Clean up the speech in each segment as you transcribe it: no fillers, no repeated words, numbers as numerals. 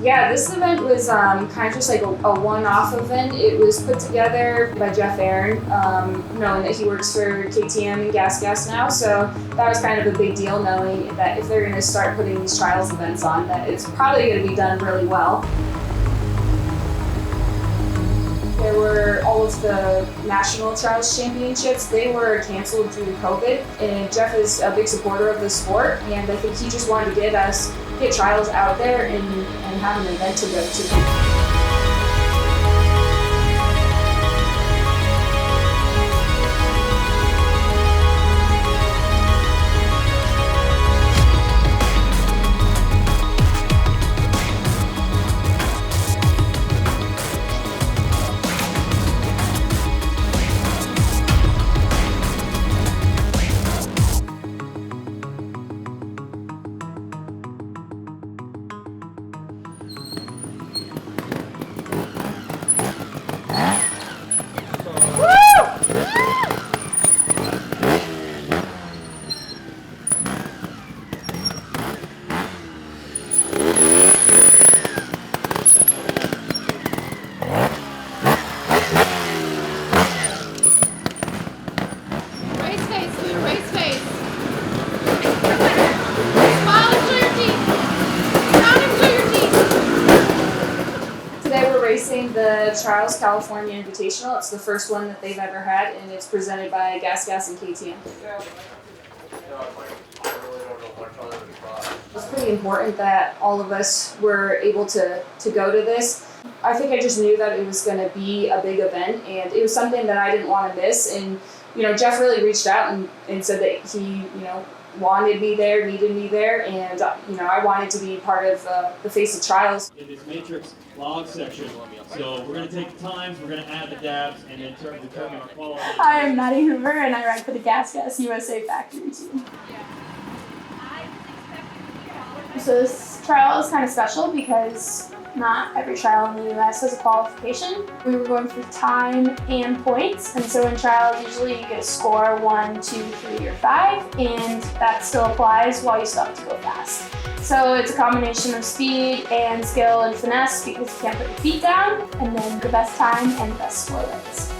Yeah, this event was kind of just like a one-off event. It was put together by Jeff Aaron, knowing that he works for KTM and GasGas now, so that was kind of a big deal, knowing that if they're going to start putting these trials events on, that it's probably going to be done really well. There were all of the national trials championships. They were canceled due to COVID, and Jeff is a big supporter of the sport, and I think he just wanted to get trials out there and have an event to go to. The Trials California Invitational. It's the first one that they've ever had, and it's presented by GasGas and KTM. It's pretty important that all of us were able to go to this. I think I just knew that it was going to be a big event, and it was something that I didn't want to miss. And Jeff really reached out and said that he wanted me there, needed me there, and I wanted to be part of the face of trials. In this matrix log section, so we're going to take the times, we're going to add the dabs, and then determine our quality. Hi, I'm Maddie Hoover, and I ride for the GasGas USA factory team. So this trial is kind of special because not every trial in the US has a qualification. We were going for time and points, and so in trials usually you get a score 1, 2, 3, or 5, and that still applies while you still have to go fast. So it's a combination of speed and skill and finesse because you can't put your feet down, and then the best time and the best score wins.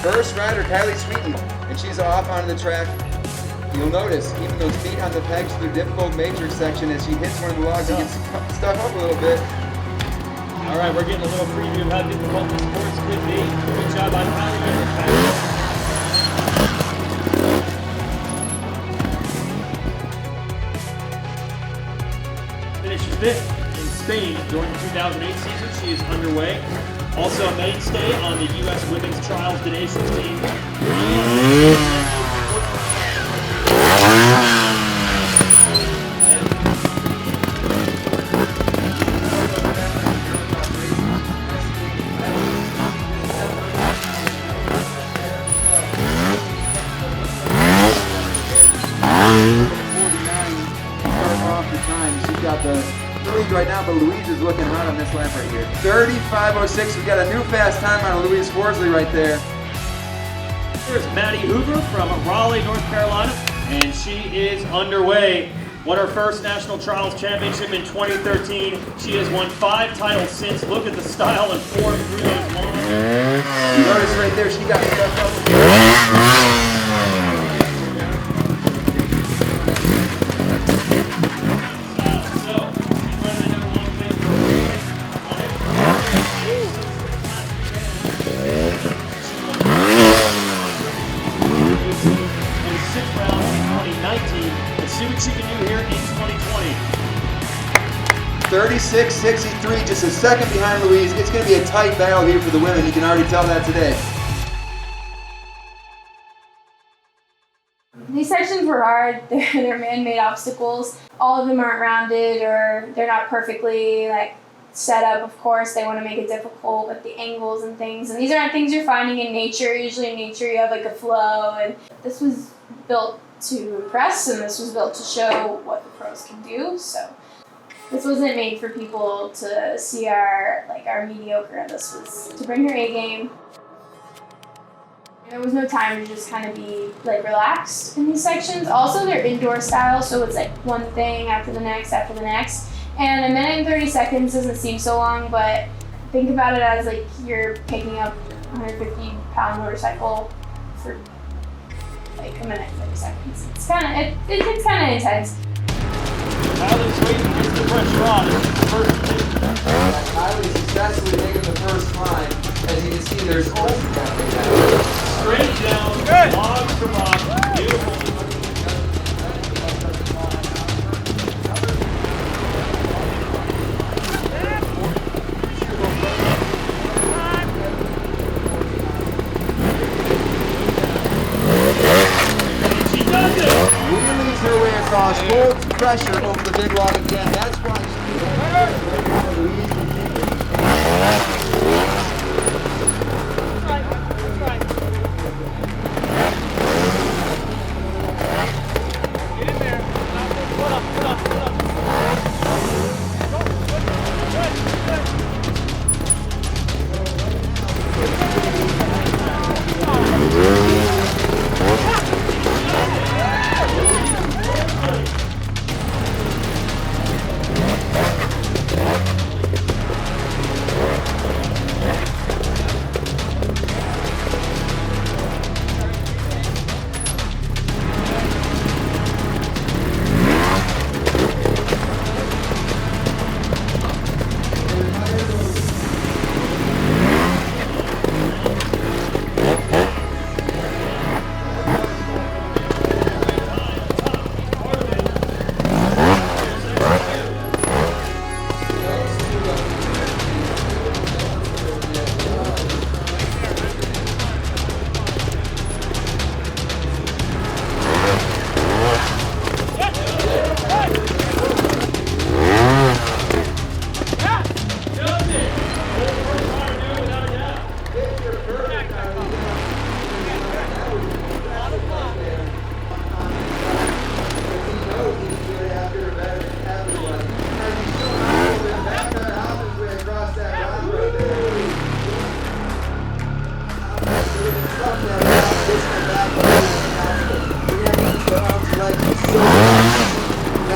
First rider, Kylie Sweeten, and she's off onto the track. You'll notice, keeping those feet on the pegs through the difficult matrix section, as she hits one of the logs and gets stuck up a little bit. All right, we're getting a little preview of how difficult the sports could be. Good job on Kylie. Finished fifth in Spain during the 2008 season. She is underway. Also a mainstay on the U.S. Women's Trials Donations team. She's got the lead right now, but Louise is looking hot on this lap right here. 35:06. We got a new fast time on Louise Forsley right there. Here's Maddie Hoover from Raleigh, North Carolina, and she is underway. Won her first National Trials Championship in 2013. She has won 5 titles since. Look at the style and form through those lines. You notice right there, she got stuck up. See what she can do here in 2020. 36:63, just a second behind Louise. It's going to be a tight battle here for the women. You can already tell that today. These sections were hard. They're man-made obstacles. All of them aren't rounded, or they're not perfectly set up. Of course, they want to make it difficult with the angles and things. And these aren't things you're finding in nature. Usually in nature you have a flow, and this was built to impress, and this was built to show what the pros can do. So this wasn't made for people to see our mediocre. This was to bring her A game. There was no time to just kind of be relaxed in these sections. Also, they're indoor style, so it's one thing after the next after the next. And a minute and 30 seconds doesn't seem so long, but think about it as like you're picking up a 150-pound motorcycle for like a minute and 30 seconds. It's kind of it's kind of intense. Kylie Sweden gets the pressure on. It's the first hit. Kylie successfully making the first climb. As you can see, there's Straight down, log to rock, beautiful. She does it! wheelies her way across, holds pressure over the big log again. That's why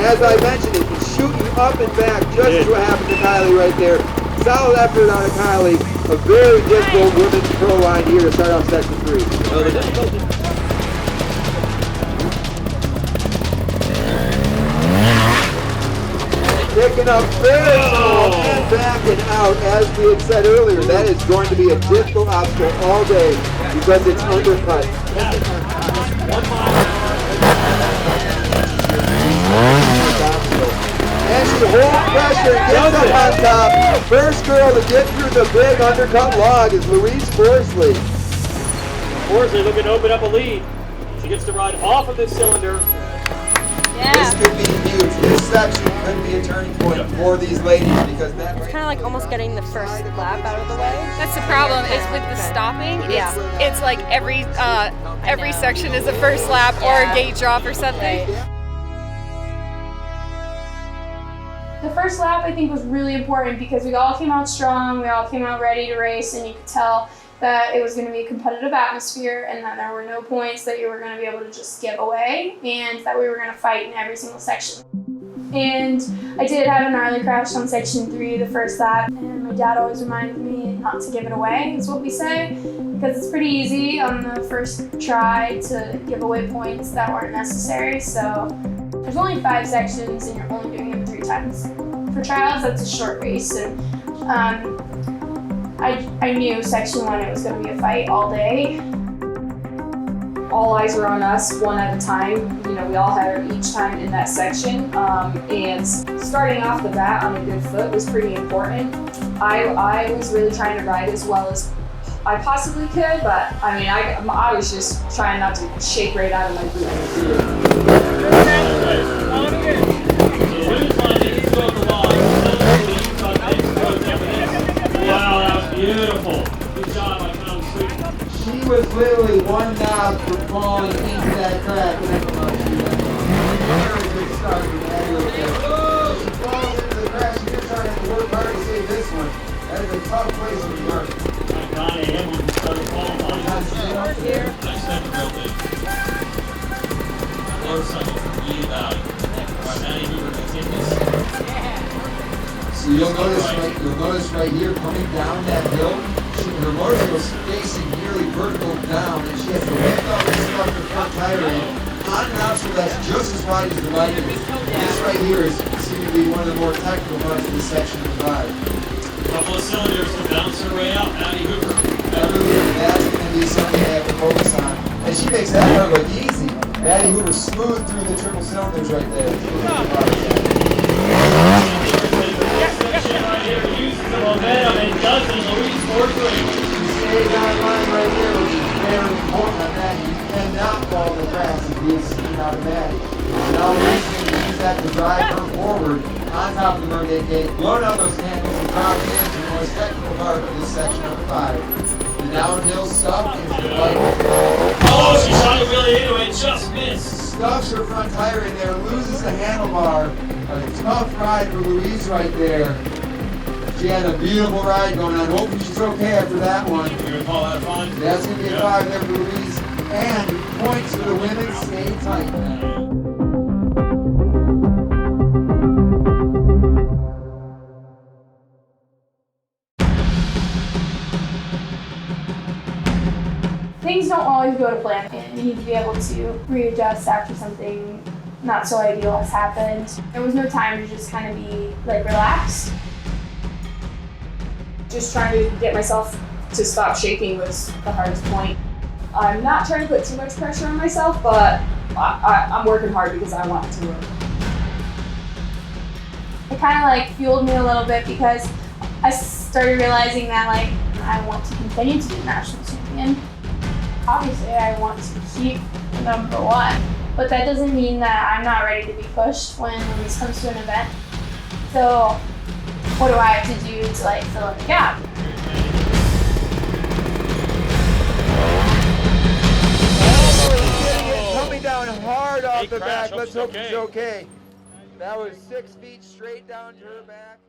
as I mentioned, it's shooting up and back, just as what happened to Kylie right there. Solid effort out of Kylie. A very difficult women's pro line here to start off section 3. So the difficulty. Picking up very slow and back and out, as we had said earlier. That is going to be a difficult obstacle all day because it's undercut. 1 mile. And she holds pressure and gets up on top. First girl to get through the big undercut log is Louise Forsley. Forsley looking to open up a lead. She gets to ride off of this cylinder. This could be huge. This section could be a turning point for these ladies because that It's kind of like almost getting the first lap out of the way. That's the problem is with the stopping. It's like every section is a first lap or a gate drop or something. The first lap I think was really important because we all came out strong, we all came out ready to race, and you could tell that it was going to be a competitive atmosphere and that there were no points that you were going to be able to just give away and that we were going to fight in every single section. And I did have a gnarly crash on section 3 the first lap, and my dad always reminded me not to give it away, is what we say, because it's pretty easy on the first try to give away points that weren't necessary. So there's only 5 sections and you're only doing it 3 times. For trials, that's a short race, and I knew section 1 it was going to be a fight all day. All eyes were on us, one at a time. You know, we all had each time in that section, and starting off the bat on a good foot was pretty important. I was really trying to ride as well as I possibly could, but I mean, I was just trying not to shake right out of my boot. Wow, that was beautiful. Good job by Kylie Sweeten. she was literally one knob from falling into that crack. And that's very good start from Maddie Hoover. She falls into the crack. She just trying to work hard to save this one. That is a tough place to be hurt. you'll notice right here, coming down that hill, her motorcycle's facing nearly vertical down, and she has to lift up and stuff the front tire in on an obstacle that's just as wide as the bike is. This right here is seeming to be one of the more technical parts of this section of the ride. Couple of cylinders to bounce her way out, Maddie Hoover. That's going to be something they have to focus on. And she makes that part look easy. Maddie Hoover smooth through the triple cylinders right there. Section right here uses the momentum and doesn't. Louise Forsley. She stays on line right here, which is very important on that. You cannot fall in the grass if you see out of Maddie. Now Louise is going to use that to drive her forward on top of the Marcotte gate, blowing out those handles and dropping into the most technical part of this section of 5. The downhill stuff is the bike. Oh, she shot it really into it, just missed. Stuffs her front tire in there, loses the handlebar. A tough ride for Louise right there. She had a beautiful ride going on. Hopefully she's okay after that one. You're going to call that a 5? That's going to be a 5 there for Louise. And points for the women. Stay tight. Things don't always go to plan, and you need to be able to readjust after something not so ideal has happened. There was no time to just kind of be like relaxed. Just trying to get myself to stop shaking was the hardest point. I'm not trying to put too much pressure on myself, but I'm working hard because I want it to work. It kind of like fueled me a little bit because I started realizing that like I want to continue to be national champion. Obviously, I want to keep the number 1, but that doesn't mean that I'm not ready to be pushed when this comes to an event. So, what do I have to do to like fill in the gap? Coming down hard off Hey, the crash. back. Let's hope Hope she's she's okay. That was 6 feet straight down to her back.